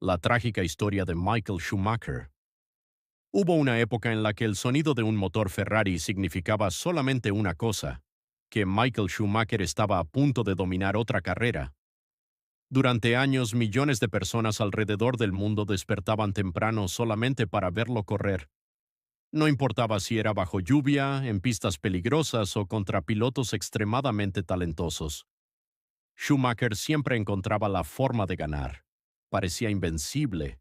la trágica historia de Michael Schumacher. Hubo una época en la que el sonido de un motor Ferrari significaba solamente una cosa, que Michael Schumacher estaba a punto de dominar otra carrera. Durante años, millones de personas alrededor del mundo despertaban temprano solamente para verlo correr. No importaba si era bajo lluvia, en pistas peligrosas o contra pilotos extremadamente talentosos. Schumacher siempre encontraba la forma de ganar. Parecía invencible.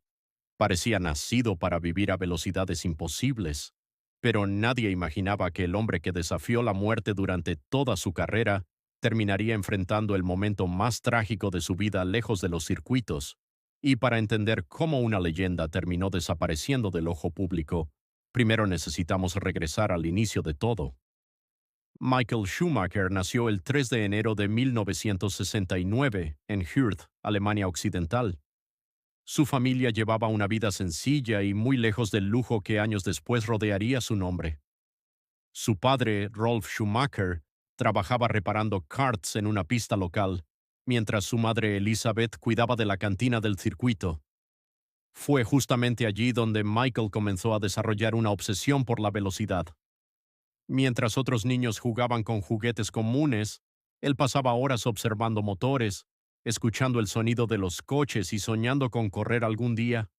Parecía nacido para vivir a velocidades imposibles. Pero nadie imaginaba que el hombre que desafió la muerte durante toda su carrera terminaría enfrentando el momento más trágico de su vida lejos de los circuitos. Y para entender cómo una leyenda terminó desapareciendo del ojo público, primero necesitamos regresar al inicio de todo. Michael Schumacher nació el 3 de enero de 1969 en Hürth, Alemania Occidental. Su familia llevaba una vida sencilla y muy lejos del lujo que años después rodearía su nombre. Su padre, Rolf Schumacher, trabajaba reparando karts en una pista local, mientras su madre Elizabeth cuidaba de la cantina del circuito. Fue justamente allí donde Michael comenzó a desarrollar una obsesión por la velocidad. Mientras otros niños jugaban con juguetes comunes, él pasaba horas observando motores, escuchando el sonido de los coches y soñando con correr algún día.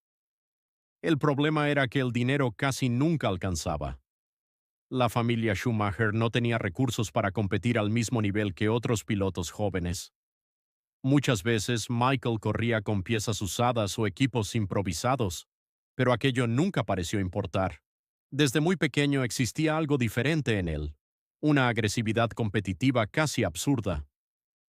El problema era que el dinero casi nunca alcanzaba. La familia Schumacher no tenía recursos para competir al mismo nivel que otros pilotos jóvenes. Muchas veces Michael corría con piezas usadas o equipos improvisados, pero aquello nunca pareció importar. Desde muy pequeño existía algo diferente en él, una agresividad competitiva casi absurda.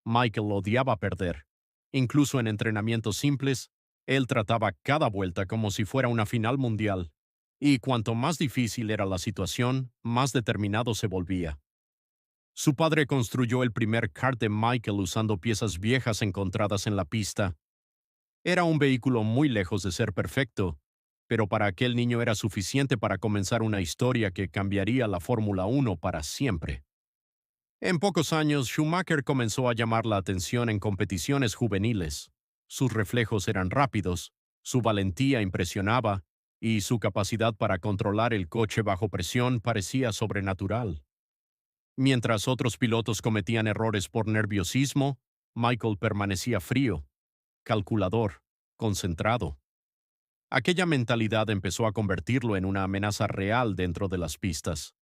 Michael odiaba perder. Incluso en entrenamientos simples, él trataba cada vuelta como si fuera una final mundial. Y cuanto más difícil era la situación, más determinado se volvía. Su padre construyó el primer kart de Michael usando piezas viejas encontradas en la pista. Era un vehículo muy lejos de ser perfecto, pero para aquel niño era suficiente para comenzar una historia que cambiaría la Fórmula 1 para siempre. En pocos años, Schumacher comenzó a llamar la atención en competiciones juveniles. Sus reflejos eran rápidos, su valentía impresionaba, y su capacidad para controlar el coche bajo presión parecía sobrenatural. Mientras otros pilotos cometían errores por nerviosismo, Michael permanecía frío, calculador, concentrado. Aquella mentalidad empezó a convertirlo en una amenaza real dentro de las pistas.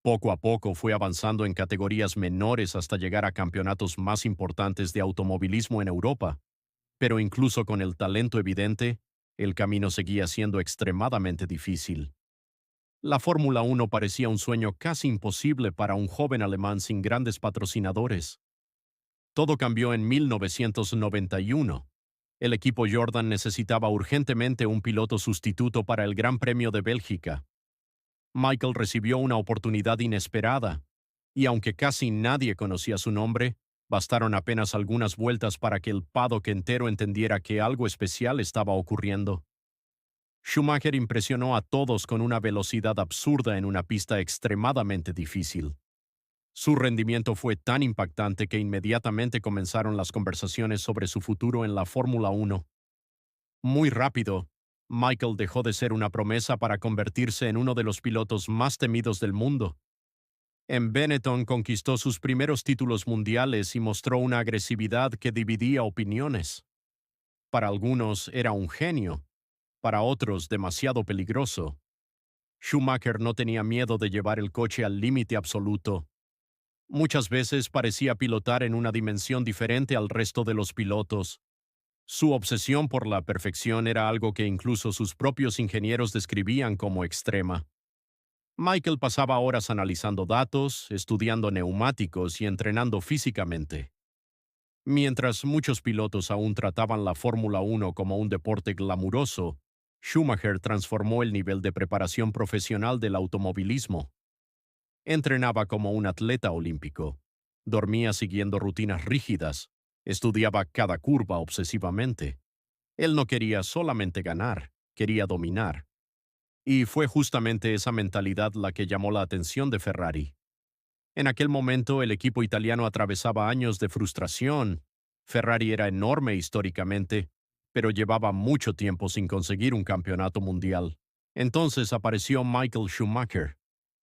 Poco a poco fue avanzando en categorías menores hasta llegar a campeonatos más importantes de automovilismo en Europa, pero incluso con el talento evidente, el camino seguía siendo extremadamente difícil. La Fórmula 1 parecía un sueño casi imposible para un joven alemán sin grandes patrocinadores. Todo cambió en 1991. El equipo Jordan necesitaba urgentemente un piloto sustituto para el Gran Premio de Bélgica. Michael recibió una oportunidad inesperada, y aunque casi nadie conocía su nombre, bastaron apenas algunas vueltas para que el paddock entero entendiera que algo especial estaba ocurriendo. Schumacher impresionó a todos con una velocidad absurda en una pista extremadamente difícil. Su rendimiento fue tan impactante que inmediatamente comenzaron las conversaciones sobre su futuro en la Fórmula 1. Muy rápido, Michael dejó de ser una promesa para convertirse en uno de los pilotos más temidos del mundo. En Benetton conquistó sus primeros títulos mundiales y mostró una agresividad que dividía opiniones. Para algunos era un genio, para otros demasiado peligroso. Schumacher no tenía miedo de llevar el coche al límite absoluto. Muchas veces parecía pilotar en una dimensión diferente al resto de los pilotos. Su obsesión por la perfección era algo que incluso sus propios ingenieros describían como extrema. Michael pasaba horas analizando datos, estudiando neumáticos y entrenando físicamente. Mientras muchos pilotos aún trataban la Fórmula 1 como un deporte glamuroso, Schumacher transformó el nivel de preparación profesional del automovilismo. Entrenaba como un atleta olímpico, dormía siguiendo rutinas rígidas, estudiaba cada curva obsesivamente. Él no quería solamente ganar, quería dominar. Y fue justamente esa mentalidad la que llamó la atención de Ferrari. En aquel momento el equipo italiano atravesaba años de frustración. Ferrari era enorme históricamente, pero llevaba mucho tiempo sin conseguir un campeonato mundial. Entonces apareció Michael Schumacher,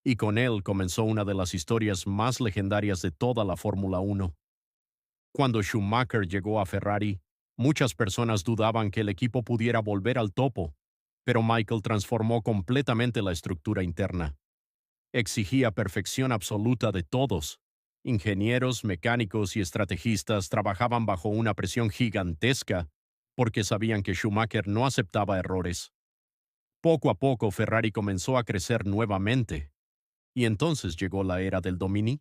y con él comenzó una de las historias más legendarias de toda la Fórmula 1. Cuando Schumacher llegó a Ferrari, muchas personas dudaban que el equipo pudiera volver al topo, pero Michael transformó completamente la estructura interna. Exigía perfección absoluta de todos. Ingenieros, mecánicos y estrategistas trabajaban bajo una presión gigantesca porque sabían que Schumacher no aceptaba errores. Poco a poco Ferrari comenzó a crecer nuevamente, y entonces llegó la era del dominio.